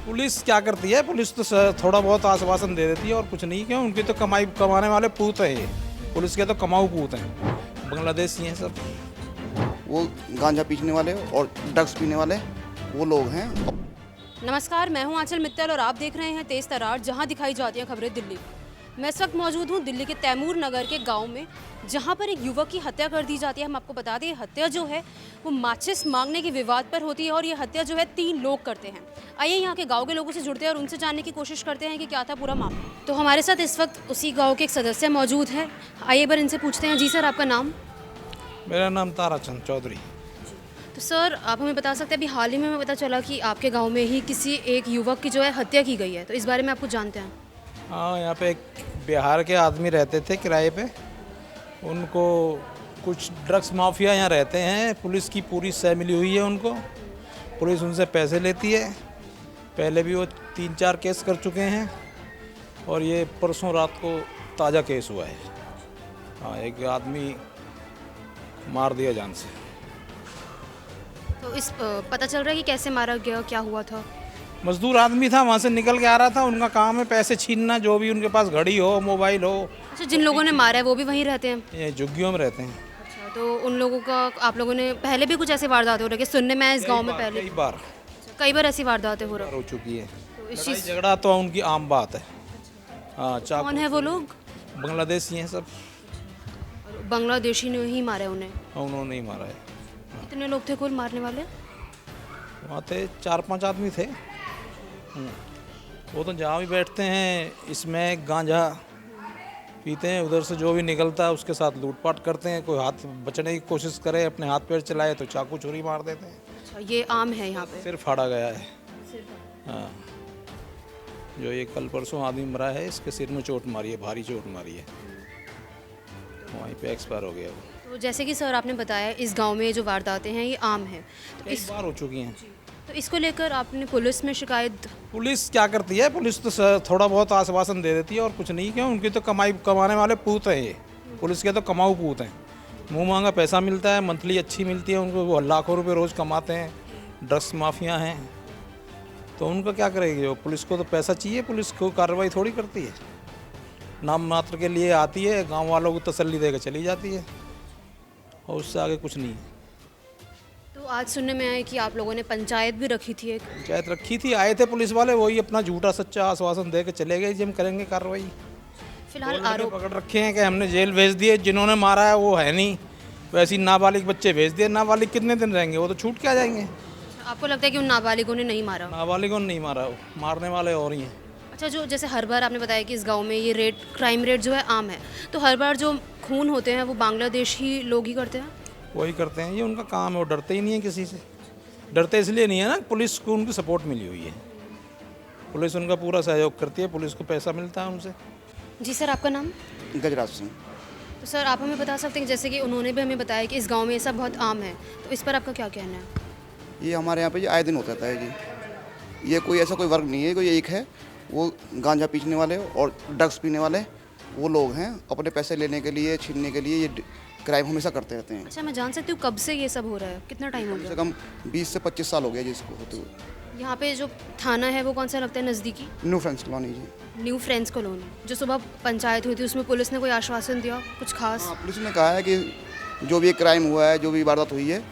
Police क्या करती है? पुलिस तो थोड़ा बहुत आश्वासन दे देती है और कुछ नहीं। क्यों? उनकी तो कमाने वाले पूत हैं ये। पुलिस के तो कमाऊ पूत हैं, बांग्लादेशी हैं सब। वो गांजा पीने वाले और ड्रग्स पीने वाले वो लोग हैं। नमस्कार, मैं हूं आंचल मित्तल और आप देख रहे हैं तेज तरार, जहां दिखाई जाती हैं खबरें दिल्ली। मैं इस वक्त मौजूद हूं दिल्ली के तैमूर नगर के गांव में, जहां पर एक युवक की हत्या कर दी जाती है। हम आपको बता दें, हत्या जो है वो माचिस मांगने के विवाद पर होती है और ये हत्या जो है 3 लोग करते हैं। आइए यहाँ के गांव के लोगों से जुड़ते हैं और उनसे जानने की कोशिश करते हैं कि क्या था पूरा मामला। तो हमारे साथ इस वक्त उसी गाँव के एक सदस्य मौजूद हैं। आइए बार इनसे पूछते हैं। जी सर, आपका नाम? मेरा नाम ताराचंद चौधरी। तो सर, आप हमें बता सकते हैं, अभी हाल ही में हमें पता चला कि आपके गांव में ही किसी एक युवक की जो है हत्या की गई है, तो इस बारे में आप कुछ जानते हैं? हाँ, यहाँ पे एक बिहार के आदमी रहते थे किराए पे। उनको कुछ ड्रग्स माफिया यहाँ रहते हैं। पुलिस की पूरी सह मिली हुई है उनको। पुलिस उनसे पैसे लेती है। पहले भी वो 3-4 केस कर चुके हैं और ये परसों रात को ताज़ा केस हुआ है। हाँ, एक आदमी मार दिया जान से। तो इस पता चल रहा है कि कैसे मारा गया, क्या हुआ था? मजदूर आदमी था, वहाँ से निकल के आ रहा था। उनका काम है पैसे छीनना, जो भी उनके पास घड़ी हो, मोबाइल हो। अच्छा, जिन लोगों ने मारा है वो भी वहीं रहते हैं? ये झुग्गियों में रहते हैं। अच्छा, तो उन लोगों का आप लोगों ने पहले भी कुछ ऐसे वारदात हो रहे? सुनने में इस गांव में पहले कई बार ऐसी वारदातें हो रही हो चुकी है। तो इस लड़ाई चीज़ झगड़ा तो उनकी आम बात है। हाँ, कौन है वो लोग? बांग्लादेशी हैं सब। बांग्लादेशी ने ही मारा है उन्हें? हाँ, उन्होंने ही मारा है। कितने लोग थे कुल मारने वाले? वहाँ थे 4-5 आदमी थे। वो तो जहाँ भी बैठते हैं इसमें गांजा पीते हैं, उधर से जो भी निकलता है उसके साथ लूटपाट करते हैं। कोई हाथ बचने की कोशिश करे, अपने हाथ पैर चलाए तो चाकू छुरी मार देते हैं। अच्छा, ये आम है यहाँ पे? सिर फाड़ा गया है। हाँ, जो ये कल परसों आदमी मरा है, इसके सिर में चोट मारी है, भारी चोट मारी है। वहीं पे एक्सपायर हो गया वो। तो जैसे कि सर आपने बताया, इस गांव में जो वारदातें हैं ये आम है, तो इस बार हो चुकी हैं। तो इसको लेकर आपने पुलिस में शिकायत? पुलिस क्या करती है? पुलिस तो थोड़ा बहुत आश्वासन दे देती है और कुछ नहीं। क्यों? उनकी तो कमाने वाले पूत हैं ये। पुलिस के तो कमाऊ पूत हैं। मुंह मांगा पैसा मिलता है, मंथली अच्छी मिलती है उनको। वो लाखों रुपए रोज़ कमाते हैं। ड्रग्स माफिया हैं, तो उनका क्या करेगी? वो पुलिस को तो पैसा चाहिए। पुलिस को कार्रवाई थोड़ी करती है, नाम मात्र के लिए आती है, गांव वालों को तसल्ली देकर चली जाती है और उससे आगे कुछ नहीं है। तो आज सुनने में आया कि आप लोगों ने पंचायत भी रखी थी एक? पंचायत रखी थी, आए थे पुलिस वाले, वही अपना झूठा सच्चा आश्वासन दे के चले गए जी हम करेंगे कार्रवाई। फिलहाल आरोप पकड़ रखे हैं कि हमने जेल भेज दिए। जिन्होंने मारा है वो है नहीं, वैसे ही नाबालिग बच्चे भेज दिए। नाबालिग कितने दिन रहेंगे? वो तो छूट के आ जाएंगे। आपको लगता है कि उन नाबालिगों ने नहीं मारा? नाबालिगों ने नहीं मारा, वो मारने वाले और ही हैं। अच्छा, जो जैसे हर बार आपने बताया कि इस गांव में ये क्राइम रेट जो है आम है, तो हर बार जो खून होते हैं वो बांग्लादेशी लोग ही करते हैं? वही करते हैं, ये उनका काम है। वो डरते ही नहीं है किसी से। डरते इसलिए नहीं है ना, पुलिस को उनकी सपोर्ट मिली हुई है। पुलिस उनका पूरा सहयोग करती है, पुलिस को पैसा मिलता है उनसे। जी सर, आपका नाम? गजराज सिंह। तो सर, आप हमें बता सकते हैं, जैसे कि उन्होंने भी हमें बताया कि इस गांव में ये सब बहुत आम है, तो इस पर आपका क्या कहना है? ये हमारे यहाँ पे आए दिन होता है जी। ये कोई ऐसा कोई वर्ग नहीं है, कोई एक है। वो गांजा पीने वाले और ड्रग्स पीने वाले वो लोग हैं। अपने पैसे लेने के लिए, छीनने के लिए ये क्राइम हमेशा करते रहते हैं। अच्छा, मैं जान सकती हूँ कब से ये सब हो रहा है? कितना टाइम हो कम गया? से कम 20 से 25 साल हो गया जिसको होते हुए। यहाँ पे जो थाना है वो कौन सा लगता है नज़दीकी? New Friends Colony ji. New Friends Colony. जो सुबह पंचायत हुई थी उसमें पुलिस ने कोई आश्वासन दिया कुछ खास? हाँ, पुलिस ने कहा है कि जो भी क्राइम हुआ है, जो भी वारदात हुई है,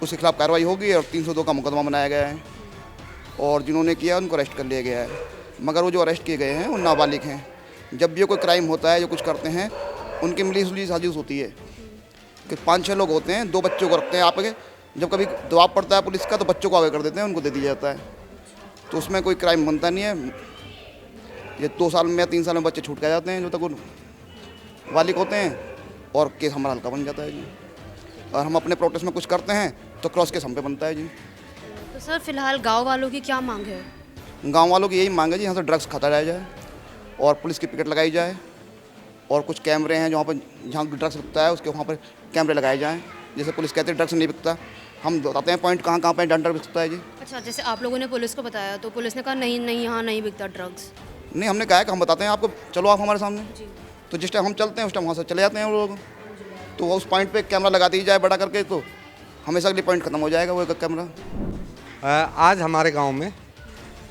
उसके खिलाफ कार्रवाई होगी और 302 का मुकदमा बनाया गया है और जिन्होंने किया उनको अरेस्ट कर लिया गया है। मगर वो जो अरेस्ट किए गए हैं वो नाबालिग हैं। जब भी कोई क्राइम होता है, जो कुछ करते हैं, उनकी मिली साजिश होती है कि 5-6 लोग होते हैं, 2 बच्चों को रखते हैं आगे। जब कभी दबाव पड़ता है पुलिस का तो बच्चों को आगे कर देते हैं, उनको दे दिया जाता है। तो उसमें कोई क्राइम बनता नहीं है। ये 2 साल में या 3 साल में बच्चे छूट के जाते हैं जो तक वो बालिग होते हैं और केस हमारा हल्का बन जाता है जी। और हम अपने प्रोटेस्ट में कुछ करते हैं तो क्रॉस केस हम पे बनता है जी। तो सर, फिलहाल गाँव वालों की क्या मांग है? गांव वालों की यही मांग है जी, यहाँ से ड्रग्स खाता रह जाए और पुलिस की पिकेट लगाई जाए और कुछ कैमरे हैं जहाँ ड्रग्स बिकता है उसके वहाँ पर कैमरे लगाए जाएँ। जैसे पुलिस कहते हैं ड्रग्स नहीं बिकता, हम बताते हैं पॉइंट कहाँ पे डंडर बिकता है जी। अच्छा, जैसे आप लोगों ने पुलिस को बताया तो पुलिस ने कहा नहीं नहीं, यहाँ नहीं बिकता ड्रग्स? नहीं, हमने कहा है कि हम बताते हैं आपको, चलो आप हमारे सामने। तो जिस टाइम हम चलते हैं उस टाइम वहाँ से चले जाते हैं वो लोग। तो उस पॉइंट पे कैमरा लगा दी जाए बड़ा करके, तो हमेशा के लिए पॉइंट ख़त्म हो जाएगा वो एक कैमरा। आज हमारे गांव में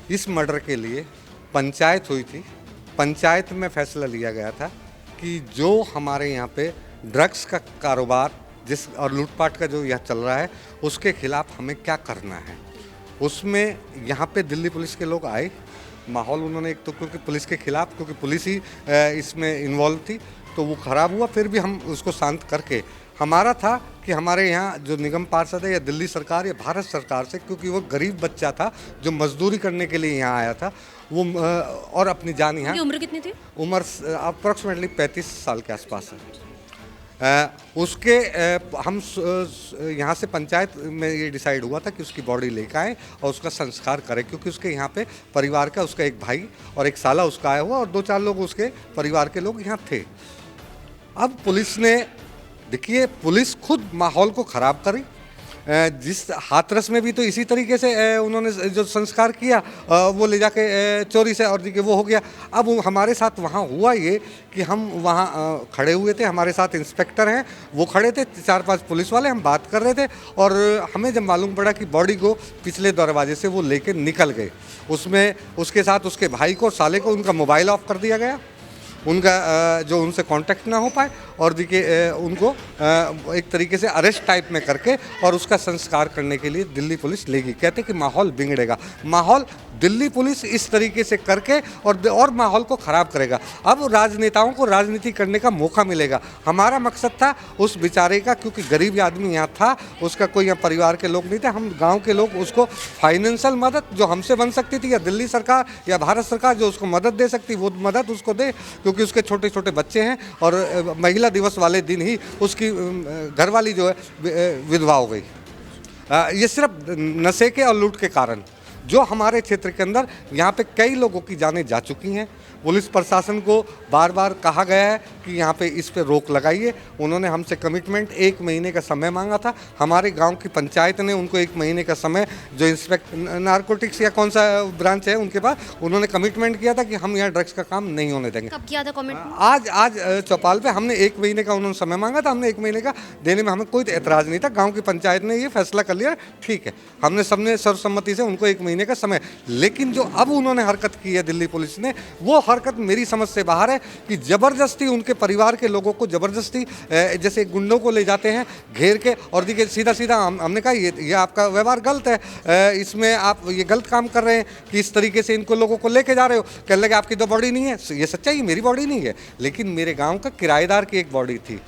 इस मर्डर के लिए पंचायत हुई थी। पंचायत में फैसला लिया गया था कि जो हमारे यहाँ पे ड्रग्स का कारोबार और लूटपाट का जो यह चल रहा है उसके खिलाफ हमें क्या करना है। उसमें यहाँ पे दिल्ली पुलिस के लोग आए, माहौल उन्होंने एक तो क्योंकि पुलिस के खिलाफ, क्योंकि पुलिस ही इसमें इन्वॉल्व थी, तो वो ख़राब हुआ। फिर भी हम उसको शांत करके, हमारा था कि हमारे यहाँ जो निगम पार्षद है या दिल्ली सरकार या भारत सरकार से, क्योंकि वो गरीब बच्चा था जो मजदूरी करने के लिए यहाँ आया था, वो और अपनी जान यहाँ, उम्र कितनी थी? उम्र अप्रॉक्सीमेटली 35 साल के आसपास है। उसके हम यहाँ से पंचायत में ये डिसाइड हुआ था कि उसकी बॉडी लेकर आए और उसका संस्कार करें, क्योंकि उसके यहाँ पे परिवार का, उसका एक भाई और एक साला उसका आया हुआ और 2-4 लोग उसके परिवार के लोग यहाँ थे। अब पुलिस ने, देखिए पुलिस खुद माहौल को ख़राब करी। जिस हाथरस में भी तो इसी तरीके से उन्होंने जो संस्कार किया वो ले जाके चोरी से, और देखिए वो हो गया। अब हमारे साथ वहाँ हुआ ये कि हम वहाँ खड़े हुए थे, हमारे साथ इंस्पेक्टर हैं, वो खड़े थे, 4-5 पुलिस वाले, हम बात कर रहे थे और हमें जब मालूम पड़ा कि बॉडी को पिछले दरवाजे से वो लेके निकल गए, उसमें उसके साथ उसके भाई को, साले को, उनका मोबाइल ऑफ कर दिया गया, उनका जो उनसे कांटेक्ट ना हो पाए, और देखिए उनको एक तरीके से अरेस्ट टाइप में करके और उसका संस्कार करने के लिए दिल्ली पुलिस लेगी। कहते कि माहौल बिगड़ेगा, माहौल दिल्ली पुलिस इस तरीके से करके और माहौल को ख़राब करेगा। अब राजनेताओं को राजनीति करने का मौका मिलेगा। हमारा मकसद था उस बेचारे का, क्योंकि गरीब आदमी यहाँ था, उसका कोई यहाँ परिवार के लोग नहीं थे, हम गाँव के लोग उसको फाइनेंशियल मदद जो हमसे बन सकती थी, या दिल्ली सरकार या भारत सरकार जो उसको मदद दे सकती, वो मदद उसको दे, क्योंकि उसके छोटे छोटे बच्चे हैं और महिला दिवस वाले दिन ही उसकी घरवाली जो है विधवा हो गई। ये सिर्फ नशे के और लूट के कारण, जो हमारे क्षेत्र के अंदर यहाँ पे कई लोगों की जानें जा चुकी हैं। पुलिस प्रशासन को बार बार कहा गया है कि यहाँ पे इस पे रोक लगाइए। उन्होंने हमसे कमिटमेंट 1 महीने का समय मांगा था। हमारे गांव की पंचायत ने उनको 1 महीने का समय, जो नारकोटिक्स या कौन सा ब्रांच है उनके पास, उन्होंने कमिटमेंट किया था कि हम यहाँ ड्रग्स का काम नहीं होने देंगे। कब किया था कमिटमेंट? आज चौपाल पे हमने 1 महीने का उन्होंने समय मांगा था, हमने 1 महीने का देने में हमें कोई एतराज़ नहीं था। गाँव की पंचायत ने ये फैसला कर लिया, ठीक है, हमने सबने सर्वसम्मति से उनको 1 महीने का समय। लेकिन जो अब उन्होंने हरकत की है दिल्ली पुलिस ने, वो हरकत मेरी समझ से बाहर है कि ज़बरदस्ती उनके परिवार के लोगों को ज़बरदस्ती जैसे गुंडों को ले जाते हैं घेर के, और देखिए सीधा सीधा हमने कहा ये आपका व्यवहार गलत है, इसमें आप ये गलत काम कर रहे हैं कि इस तरीके से इनको लोगों को लेके जा रहे हो। कहने लगे आपकी तो बॉडी नहीं है। ये सच्चाई, मेरी बॉडी नहीं है, लेकिन मेरे गाँव का किराएदार की एक बॉडी थी।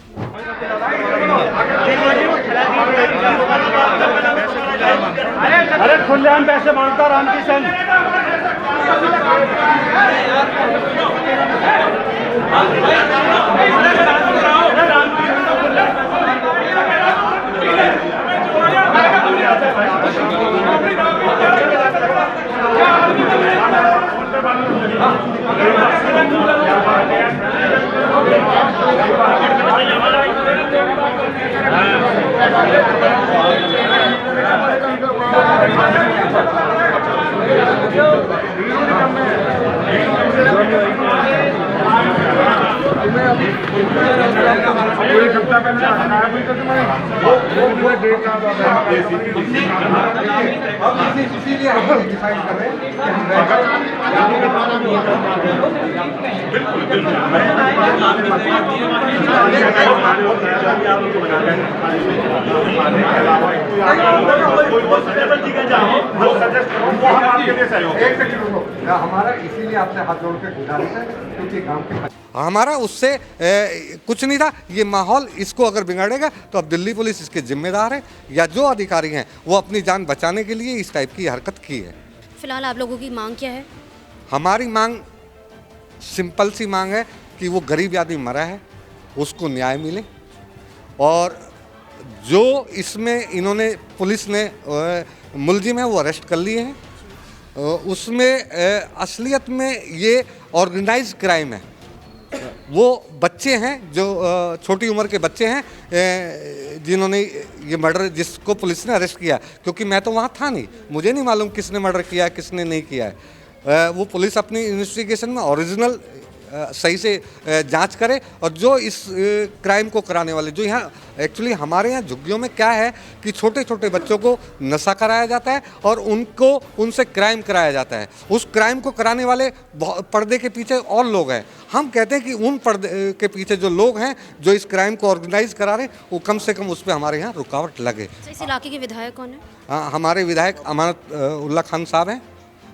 अरे खुलेआम पैसे मांगता रामकिशन। हमारा इसीलिए आपसे हाथ जोड़ के गुजारिश है, क्योंकि गांव के हमारा उससे कुछ नहीं था। ये माहौल इसको अगर बिगाड़ेगा तो अब दिल्ली पुलिस इसके जिम्मेदार है, या जो अधिकारी हैं वो अपनी जान बचाने के लिए इस टाइप की हरकत की है। फिलहाल आप लोगों की मांग क्या है? हमारी मांग सिंपल सी मांग है कि वो गरीब आदमी मरा है उसको न्याय मिले, और जो इसमें इन्होंने पुलिस ने मुलजिम है वो अरेस्ट कर लिए हैं। उसमें असलियत में ये ऑर्गेनाइज क्राइम है। वो बच्चे हैं जो छोटी उम्र के बच्चे हैं जिन्होंने ये मर्डर, जिसको पुलिस ने अरेस्ट किया, क्योंकि मैं तो वहाँ था नहीं, मुझे नहीं मालूम किसने मर्डर किया किसने नहीं किया है। वो पुलिस अपनी इन्वेस्टिगेशन में ओरिजिनल सही से जांच करे और जो इस क्राइम को कराने वाले, जो यहाँ एक्चुअली हमारे यहाँ झुग्गियों में क्या है कि छोटे छोटे बच्चों को नशा कराया जाता है और उनसे क्राइम कराया जाता है। उस क्राइम को कराने वाले पर्दे के पीछे और लोग हैं। हम कहते हैं कि उन पर्दे के पीछे जो लोग हैं जो इस क्राइम को ऑर्गेनाइज करा रहे हैं, वो कम से कम उस पर हमारे यहाँ रुकावट लगे। इस इलाके के विधायक कौन है? हाँ, हमारे विधायक अमानत उल्ला खान साहब हैं।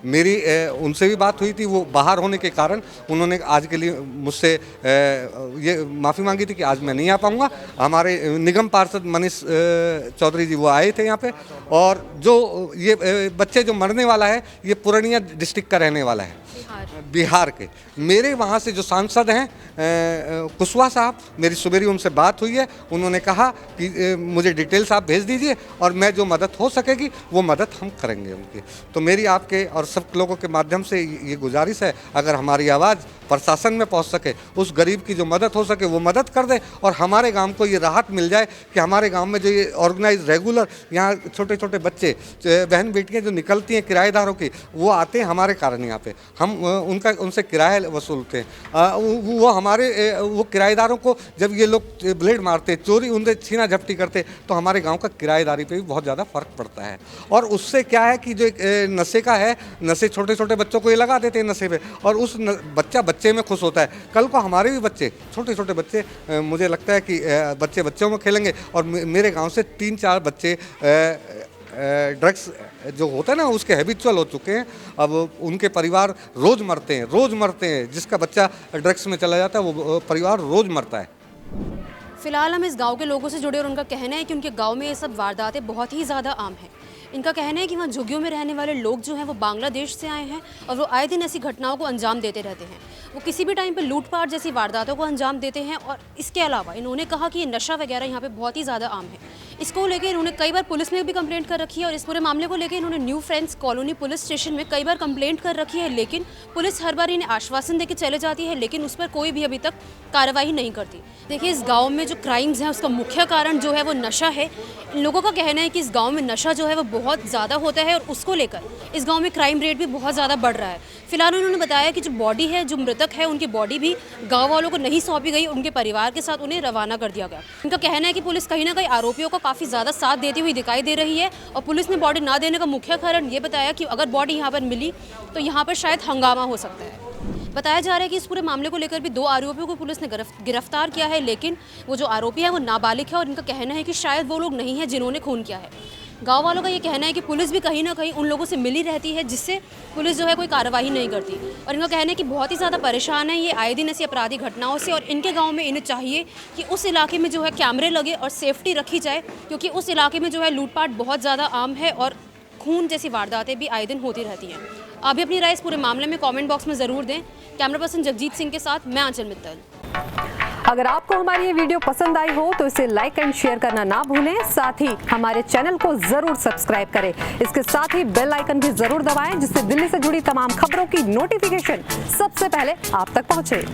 मेरी उनसे भी बात हुई थी, वो बाहर होने के कारण उन्होंने आज के लिए मुझसे ये माफ़ी मांगी थी कि आज मैं नहीं आ पाऊँगा। हमारे निगम पार्षद मनीष चौधरी जी वो आए थे यहाँ पे, और जो ये बच्चे जो मरने वाला है ये पूर्णिया डिस्ट्रिक्ट का रहने वाला है, बिहार के। मेरे वहाँ से जो सांसद हैं कुशवाहा साहब, मेरी सुबेरी उनसे बात हुई है। उन्होंने कहा कि मुझे डिटेल्स आप भेज दीजिए और मैं जो मदद हो सकेगी वो मदद हम करेंगे उनकी। तो मेरी आपके और सब लोगों के माध्यम से ये गुजारिश है, अगर हमारी आवाज़ प्रशासन में पहुंच सके, उस गरीब की जो मदद हो सके वो मदद कर दे और हमारे गांव को ये राहत मिल जाए कि हमारे गांव में जो ये ऑर्गेनाइज रेगुलर यहाँ छोटे छोटे बच्चे बहन बेटियाँ जो निकलती हैं किराएदारों की, वो आते हैं हमारे कारण यहाँ पे, हम उनसे किराया वसूलते हैं। वो हमारे वो किराएदारों को जब ये लोग ब्लेड मारते, चोरी उनसे छीना झपटी करते, तो हमारे गाँव का किराएदारी पर भी बहुत ज़्यादा फ़र्क पड़ता है। और उससे क्या है कि जो नशे का है, नशे छोटे छोटे बच्चों को ये लगा देते हैं नशे पे, और उस बच्चे में खुश होता है। कल को हमारे भी बच्चे, छोटे छोटे बच्चे, मुझे लगता है कि बच्चे बच्चों में खेलेंगे। और मेरे गांव से 3-4 बच्चे ड्रग्स जो होता है ना उसके हैबिचुअल हो चुके हैं। अब उनके परिवार रोज़ मरते हैं। जिसका बच्चा ड्रग्स में चला जाता है वो परिवार रोज़ मरता है। फिलहाल हम इस गांव के लोगों से जुड़े और उनका कहना है कि उनके गांव में ये सब वारदातें बहुत ही ज़्यादा आम हैं। इनका कहना है कि वहाँ झुग्गियों में रहने वाले लोग जो हैं वो बांग्लादेश से आए हैं और वो आए दिन ऐसी घटनाओं को अंजाम देते रहते हैं। वो किसी भी टाइम पे लूटपाट जैसी वारदातों को अंजाम देते हैं। और इसके अलावा इन्होंने कहा कि ये नशा वगैरह यहाँ पे बहुत ही ज़्यादा आम है। इसको लेकर इन्होंने कई बार पुलिस में भी कंप्लेंट कर रखी है और इस पूरे मामले को लेकर इन्होंने new Friends colony police station में कई बार कंप्लेंट कर रखी है, लेकिन पुलिस हर बार इन्हें आश्वासन देकर चले जाती है, लेकिन उस पर कोई भी अभी तक कार्रवाई नहीं करती। देखिए, इस गाँव में जो क्राइम्स हैं उसका मुख्य कारण जो है वो नशा है। इन लोगों का कहना है कि इस गाँव में नशा जो है वो बहुत ज़्यादा होता है और उसको लेकर इस गांव में क्राइम रेट भी बहुत ज़्यादा बढ़ रहा है। फिलहाल उन्होंने बताया कि जो बॉडी है, जो मृतक है, उनकी बॉडी भी गांव वालों को नहीं सौंपी गई, उनके परिवार के साथ उन्हें रवाना कर दिया गया। उनका कहना है कि पुलिस कहीं ना कहीं आरोपियों को काफ़ी ज़्यादा साथ देती हुई दिखाई दे रही है और पुलिस ने बॉडी ना देने का मुख्य कारण ये बताया कि अगर बॉडी यहाँ पर मिली तो यहाँ पर शायद हंगामा हो सकता है। बताया जा रहा है कि इस पूरे मामले को लेकर भी 2 आरोपियों को पुलिस ने गिरफ्तार किया है, लेकिन वो जो आरोपी है वो नाबालिग है और इनका कहना है कि शायद वो लोग नहीं है जिन्होंने खून किया है। गांव वालों का ये कहना है कि पुलिस भी कहीं ना कहीं उन लोगों से मिली रहती है, जिससे पुलिस जो है कोई कार्रवाई नहीं करती। और इनका कहना है कि बहुत ही ज़्यादा परेशान है ये आए दिन ऐसी अपराधी घटनाओं से, और इनके गांव में इन्हें चाहिए कि उस इलाके में जो है कैमरे लगे और सेफ्टी रखी जाए, क्योंकि उस इलाके में जो है लूटपाट बहुत ज़्यादा आम है और खून जैसी वारदातें भी आए दिन होती रहती हैं। आप भी अपनी राय इस पूरे मामले में कमेंट बॉक्स में ज़रूर दें। कैमरा पर्सन जगजीत सिंह के साथ मैं आंचल मित्तल। अगर आपको हमारी ये वीडियो पसंद आई हो तो इसे लाइक एंड शेयर करना ना भूलें। साथ ही हमारे चैनल को जरूर सब्सक्राइब करें। इसके साथ ही बेल आइकन भी जरूर दबाएं, जिससे दिल्ली से जुड़ी तमाम खबरों की नोटिफिकेशन सबसे पहले आप तक पहुंचे।